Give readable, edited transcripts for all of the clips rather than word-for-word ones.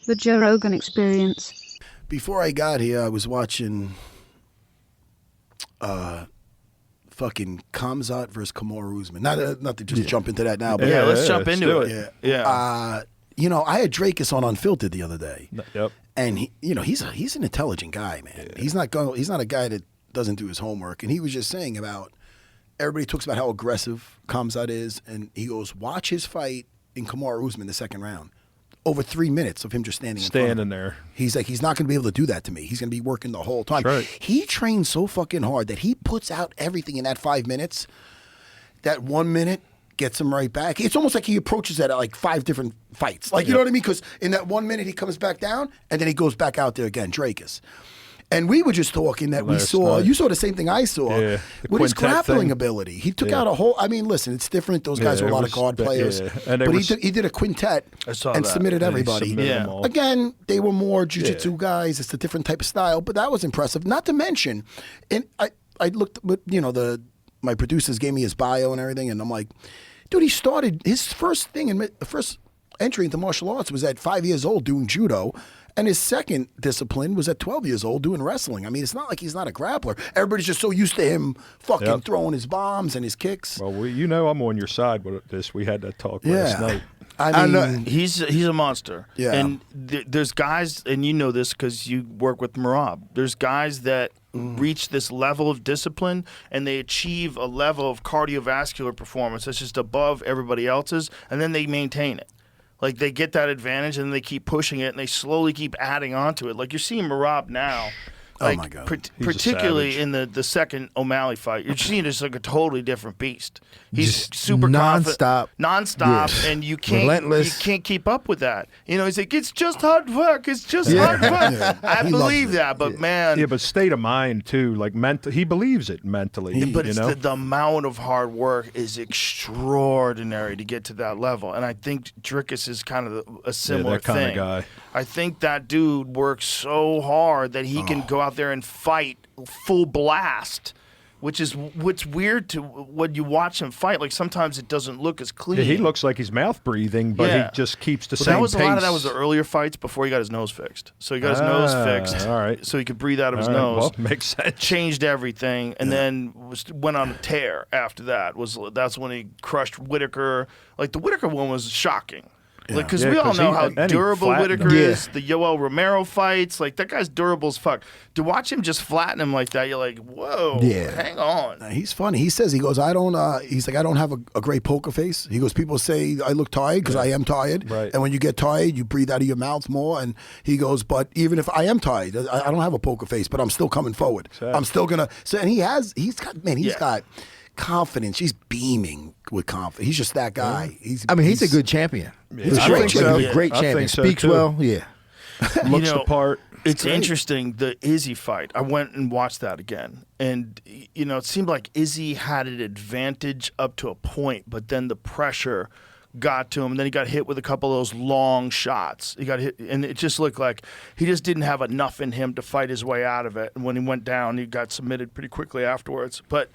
The Joe Rogan Experience. Before I got here, I was watching fucking Khamzat versus Kamaru Usman. Not to just jump into that now, but Yeah, let's jump into it. Yeah. You know, I had Dricus on Unfiltered the other day. Yep. And he's an intelligent guy, man. Yeah. He's not a guy that doesn't do his homework. And he was just saying about everybody talks about how aggressive Khamzat is, and he goes, watch his fight in Kamaru Usman the second round. Over 3 minutes of him just standing there. He's like, he's not going to be able to do that to me. He's going to be working the whole time. Right. He trains so fucking hard that he puts out everything in that 5 minutes. That 1 minute gets him right back. It's almost like he approaches that at like 5 different fights. Like, you know what I mean? Because in that 1 minute, he comes back down, and then he goes back out there again, Dricus. And we were just talking that you saw the same thing I saw with his grappling ability. He took out a whole, I mean, listen, it's different. Those guys are a lot of guard players. And but he did a quintet and submitted everybody. Again, they were more jiu-jitsu guys. It's a different type of style, but that was impressive. Not to mention, and I looked, my producers gave me his bio and everything, and I'm like, dude, he started, his first entry into martial arts was at 5 years old doing judo. And his second discipline was at 12 years old doing wrestling. I mean, it's not like he's not a grappler. Everybody's just so used to him fucking throwing his bombs and his kicks. Well, I'm on your side with this. We had that talk last night. I mean, he's a monster. Yeah. And there's guys, and you know this because you work with Merab. There's guys that reach this level of discipline and they achieve a level of cardiovascular performance that's just above everybody else's, and then they maintain it. Like, they get that advantage, and they keep pushing it, and they slowly keep adding on to it. Like, you're seeing Merab now. Like, oh, my God. Particularly in the second O'Malley fight. You're seeing just like a totally different beast. He's just super nonstop. Nonstop, and you can't Relentless. You can't keep up with that. You know, he's like, it's just hard work. It's just hard work. I believe that, but man. Yeah, but state of mind, too. Like, he believes it mentally. But the amount of hard work is extraordinary to get to that level. And I think Dricus is kind of a similar that kind thing. of guy. I think that dude works so hard that he can go out there and fight full blast, which is what's weird to when you watch him fight. Like, sometimes it doesn't look as clean. Yeah, he looks like he's mouth breathing, but he just keeps the same pace. A lot of that was the earlier fights before he got his nose fixed. So he got his nose fixed, all right, so he could breathe out of his nose. Well, makes sense. Changed everything, and then went on a tear after that. That's when he crushed Whitaker. Like, the Whitaker one was shocking. Like, because we all know how durable Whitaker is. The Yoel Romero fights, like, that guy's durable as fuck. To watch him just flatten him like that, you're like, whoa, hang on. He's funny. He says, I don't have a great poker face. He goes, people say I look tired because I am tired. Right. And when you get tired, you breathe out of your mouth more. And he goes, but even if I am tired, I don't have a poker face, but I'm still coming forward. Exactly. I'm still going to. So, and he's got confidence. He's beaming with confidence. He's just that guy. He's a good champion. He's a great champion. Great champion. Speaks well. Yeah. Looks the part. It's interesting, the Izzy fight. I went and watched that again. And, it seemed like Izzy had an advantage up to a point, but then the pressure got to him. And then he got hit with a couple of those long shots. He got hit, and it just looked like he just didn't have enough in him to fight his way out of it. And when he went down, he got submitted pretty quickly afterwards. But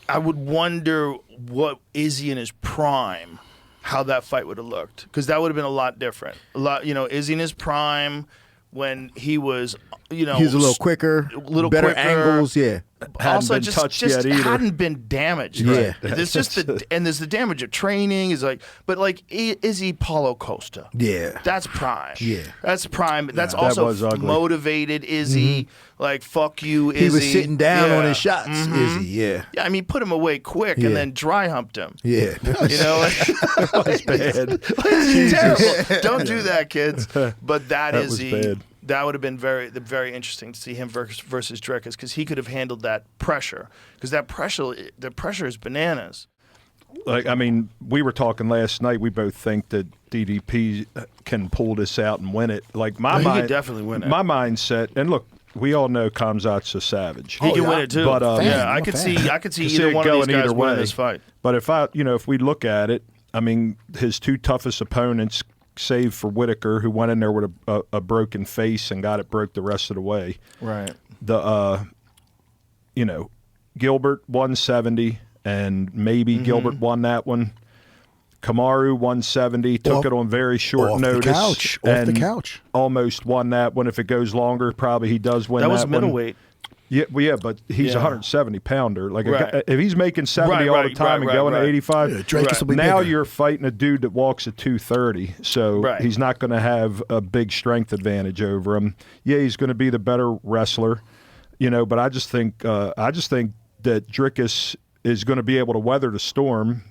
I would wonder what Izzy in his prime, how that fight would have looked, because that would have been a lot different. Izzy in his prime when he was, he was a little quicker, better angles, Also, hadn't been touched yet either. Hadn't been damaged. Yeah, right? There's just there's the damage of training. Is like, but like Izzy Paulo Costa. Yeah, that's prime. Yeah, that's prime. That's also motivated Izzy. Like, fuck you, Izzy. He was sitting down on his shots, Izzy. Yeah. Yeah, I mean, put him away quick and then dry humped him. Yeah, that was bad. Terrible. Don't do that, kids. But that was bad. That would have been very, very interesting to see him versus Dricus, because he could have handled that pressure. Because the pressure is bananas. Like, I mean, we were talking last night. We both think that DDP can pull this out and win it. Like, he could definitely win it. My mindset, and look, we all know Khamzat's a savage. He can win it too. But I could see either one of these guys winning this fight. But if we look at it, I mean, his two toughest opponents, save for Whitaker, who went in there with a broken face and got it broke the rest of the way. Right. Gilbert 170, and maybe Gilbert won that one. Kamaru 170, took it on very short notice. Off the couch. Almost won that one. If it goes longer, probably he does win that was one. middleweight. Yeah, but he's a 170-pounder. Like if he's making 70 all the time and going to 85, Dricus will be now bigger. you're fighting a dude that walks at 230. So he's not going to have a big strength advantage over him. Yeah, he's going to be the better wrestler, But I just think that Dricus is going to be able to weather the storm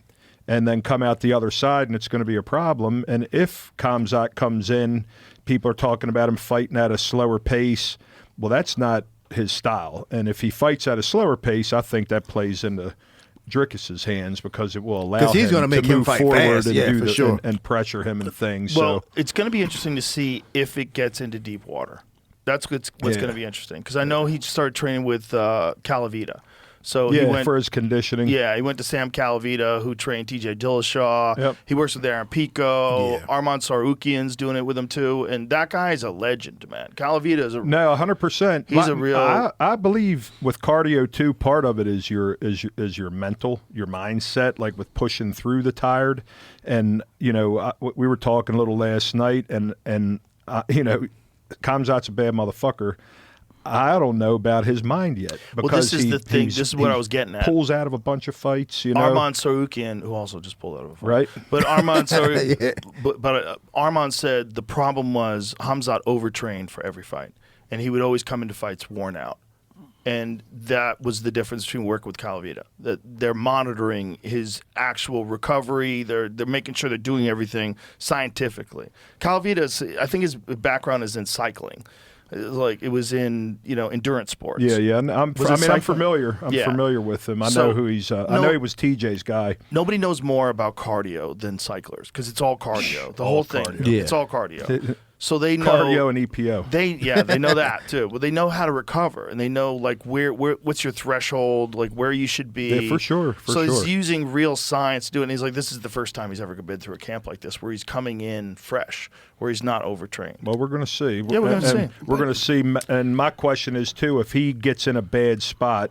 and then come out the other side, and it's going to be a problem. And if Khamzat comes in, people are talking about him fighting at a slower pace. Well, that's not his style. And if he fights at a slower pace, I think that plays into Dricus's hands because it will allow him gonna make to move him fight forward fast, and for sure. and pressure him and things. Well, so it's going to be interesting to see if it gets into deep water. That's what's going to be interesting because I know he started training with Calavita. So he went for his conditioning. Yeah, he went to Sam Calavita, who trained TJ Dillashaw. Yep. He works with Aaron Pico. Arman Sarukian's doing it with him too. And that guy is a legend, man. Calavita is 100%. He's a real. I believe with cardio too. Part of it is your mental, your mindset, like with pushing through the tired. And we were talking a little last night, and Khamzat's a bad motherfucker. I don't know about his mind yet. Because this is the thing. This is what I was getting at. Pulls out of a bunch of fights, Arman Sarukian, who also just pulled out of a fight. Right. But Arman Arman said the problem was Khamzat overtrained for every fight. And he would always come into fights worn out. And that was the difference between working with Calavita. That they're monitoring his actual recovery. They're making sure they're doing everything scientifically. Calavita, I think his background is in cycling. It was in endurance sports. Yeah. And I'm familiar. I'm familiar with him. I know who he's. I know he was TJ's guy. Nobody knows more about cardio than cyclers because it's all cardio. The whole thing. Cardio. Yeah. It's all cardio. So they know cardio and EPO. They know that too. Well, they know how to recover and they know where what's your threshold, where you should be. Yeah, for sure. So he's using real science to do it. And he's like, this is the first time he's ever been through a camp like this, where he's coming in fresh, where he's not overtrained. Well, we're going to see. Yeah, we're going to see. We're going to see. And my question is too: if he gets in a bad spot,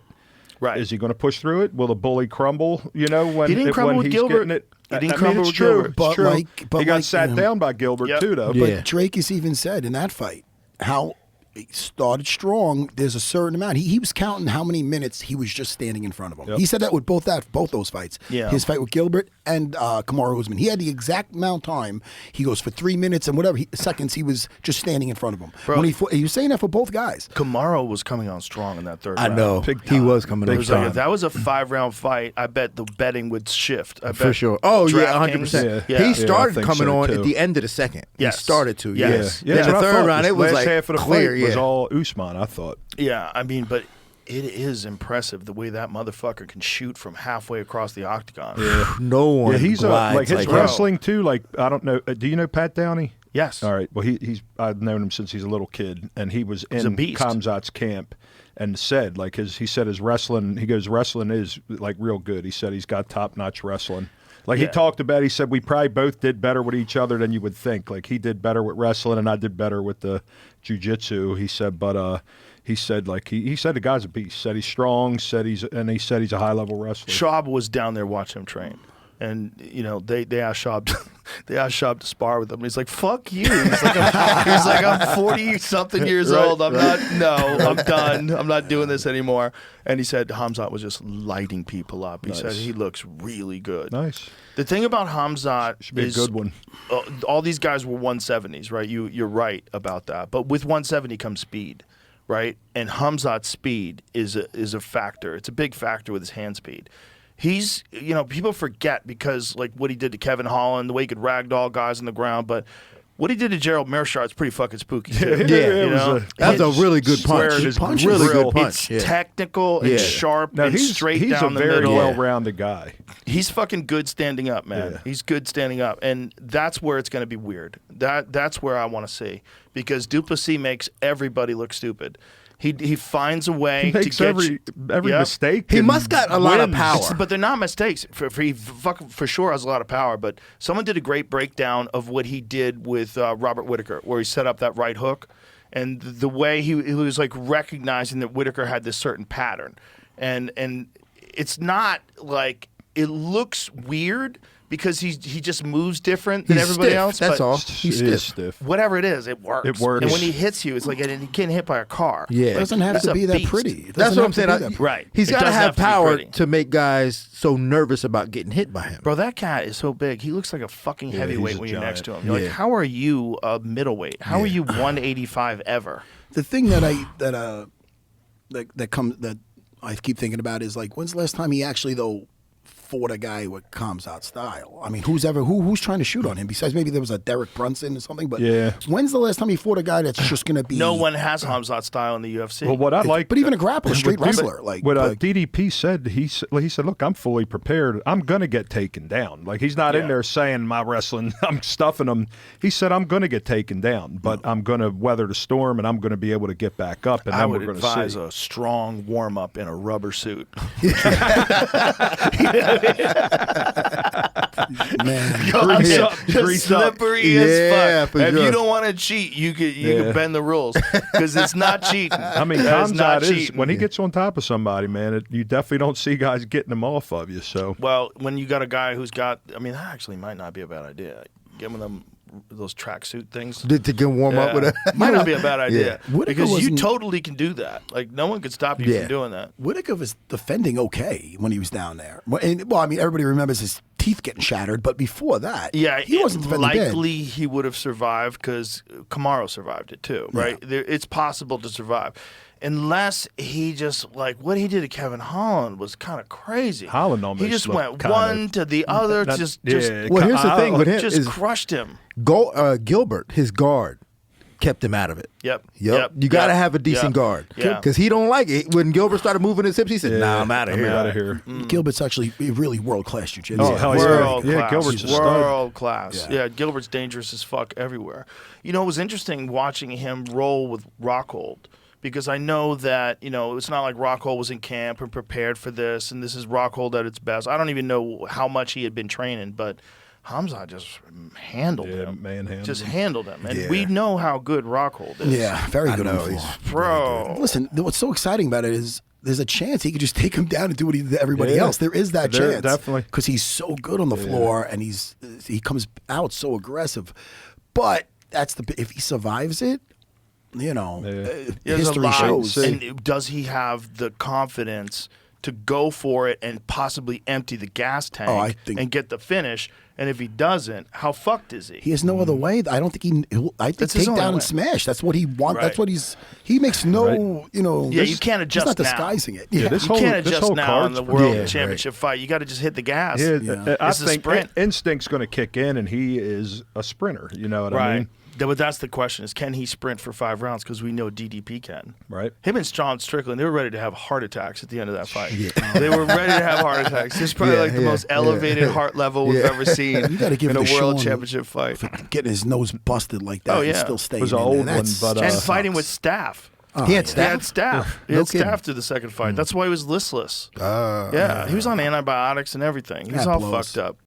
is he going to push through it? Will the bully crumble? When he didn't crumble with Gilbert. Getting it. He didn't crumble with Gilbert. But he got sat down by Gilbert too, though. But Dricus even said in that fight how he started strong. There's a certain amount. He was counting how many minutes he was just standing in front of him. Yep. He said that with both those fights. Yeah. His fight with Gilbert and Kamaru Usman. He had the exact amount of time. He goes for 3 minutes and whatever seconds he was just standing in front of him. Bro, he was saying that for both guys. Kamaru was coming on strong in that third round. I know. He was coming on strong. If that was a 5-round fight, I bet the betting would shift. For sure. Oh, yeah, 100%. Yeah. He started coming so, on too. at the end of the second. Yes. He started to, Yes. Yeah. In the third round, it was last half of the clear, fight was all Usman, I thought. Yeah, but it is impressive the way that motherfucker can shoot from halfway across the octagon. Yeah. No one. Yeah, he's glides his wrestling too. I don't know. Do you know Pat Downey? Yes. All right. Well, I've known him since he's a little kid, and he was in Khamzat's camp, and said his wrestling. He goes, wrestling is real good. He said he's got top-notch wrestling. He talked about. He said we probably both did better with each other than you would think. He did better with wrestling, and I did better with the jiu-jitsu. He said, but he said he said the guy's a beast. Said he's strong. He said he's a high-level wrestler. Shab was down there watching him train. And they asked Shab, to spar with him. And he's like, "Fuck you." He's like, "I'm 40-something years old. I'm done. I'm not doing this anymore." And he said Khamzat was just lighting people up. He said he looks really good. Nice. The thing about Khamzat should be a good one. All these guys were 170s, right? You're right about that. But with 170 comes speed, right? And Khamzat's speed is a factor. It's a big factor with his hand speed. He's, people forget because what he did to Kevin Holland, the way he could ragdoll guys on the ground, but what he did to Gerald Meerschaert is pretty fucking spooky too. That's a really good punch. Really good punch. It's technical and sharp and straight down the middle. He's a very well-rounded guy. He's fucking good standing up, man. Yeah. He's good standing up, and that's where it's going to be weird. That's where I want to see because du Plessis makes everybody look stupid. He finds a way to get every mistake. He must got a lot of power, but they're not mistakes. He for sure has a lot of power. But someone did a great breakdown of what he did with Robert Whittaker, where he set up that right hook, and the way he was recognizing that Whittaker had this certain pattern, and it's not it looks weird, because he just moves different than everybody stiff. else. That's but all. He's stiff. Whatever it is, it works. It works. And when he hits you, it's like he getting hit by a car. Yeah. It doesn't have to be that pretty. That's what I'm saying. Right. He's It got to doesn't have be power pretty. to make guys so nervous about getting hit by him. Bro, that cat is so big. He looks like a fucking heavyweight he's a when you're next to giant. him. You're like, how are you a middleweight? How are you 185 ever? The thing that I keep thinking about is like, when's the last time he actually fought a guy with Khamzat style? I mean, who's trying to shoot on him besides maybe there was a Derek Brunson or something? But when's the last time he fought a guy that's just going to be? No one has Khamzat style in the UFC. Well, what I like, but even a grappler, straight wrestler, like what DDP said, he said, "Look, I'm fully prepared. I'm going to get taken down. Like he's not in there saying my wrestling, I'm stuffing him. He said I'm going to get taken down, but I'm going to weather the storm and I'm going to be able to get back up. And I then would we're going advise to see. a strong warm up in a rubber suit. Man, Just slippery as fuck. for If sure. you don't want to cheat, you can bend the rules because it's not cheating. I mean, Khamzat is when he gets on top of somebody, man. You definitely don't see guys getting them off of you. So, Well, when you got a guy who's got, I mean, that actually might not be a bad idea. Giving them those tracksuit things. To get warm up with a might not be a bad idea Whitaker because you wasn't- totally can do that. Like no one could stop you from doing that. Whitaker was defending okay when he was down there. Well, I mean, everybody remembers his teeth getting shattered, but before that, Yeah, he wasn't defending bad. likely he would have survived because Kamaru survived it too, right? It's possible to survive. Unless he just like what he did to Kevin Holland was kind of crazy. Holland almost he just looked went kinda- one to the other, Well, just Well, here's the thing with him just is crushed him. Gilbert, his guard, kept him out of it. Yep. You got to have a decent guard. Yeah. Because he don't like it. When Gilbert started moving his hips, he said, "Nah, I'm out of here." out of here. Gilbert's actually really world class jiu-jitsu. Oh, hell yeah. World Yeah, class. Gilbert's a stud. World class. Yeah, Gilbert's dangerous as fuck everywhere. You know, it was interesting watching him roll with Rockhold because I know that, it's not like Rockhold was in camp and prepared for this, and this is Rockhold at its best. I don't even know how much he had been training, but Khamzat just handled him. Handled him. And we know how good Rockhold is. Yeah, very good on the floor. Bro. Listen, what's so exciting about it is there's a chance he could just take him down and do what he did to everybody else. There is that chance. Definitely. Because he's so good on the floor and he comes out so aggressive. But if he survives it, history shows. And does he have the confidence to go for it and possibly empty the gas tank and get the finish? And if he doesn't, how fucked is he? He has no other way. I don't think I think take down and smash. That's what he wants. Right. That's what he makes no, Yeah, you can't adjust he's not now. disguising it. Yeah, Yeah. this You can't whole adjust now in the world championship fight. You got to just hit the gas. Yeah, I It's a think sprint. instinct's going to kick in, and he is a sprinter. You know what I mean? But that's the question: is can he sprint for 5 rounds? Because we know DDP can. Right. Him and John Strickland, they were ready to have heart attacks at the end of that fight. They were ready to have heart attacks. It's probably the most elevated heart level we've ever seen You got to give in a it to world Sean championship fight. for getting his nose busted like that. Oh, and yeah. still staying. It was an in old there. one, That's- but, And sucks. fighting with staff. He had He staff. had staff. He No had kidding. staff through the second fight. That's why he was listless. Yeah, he was on antibiotics and everything. He was all blows. fucked up.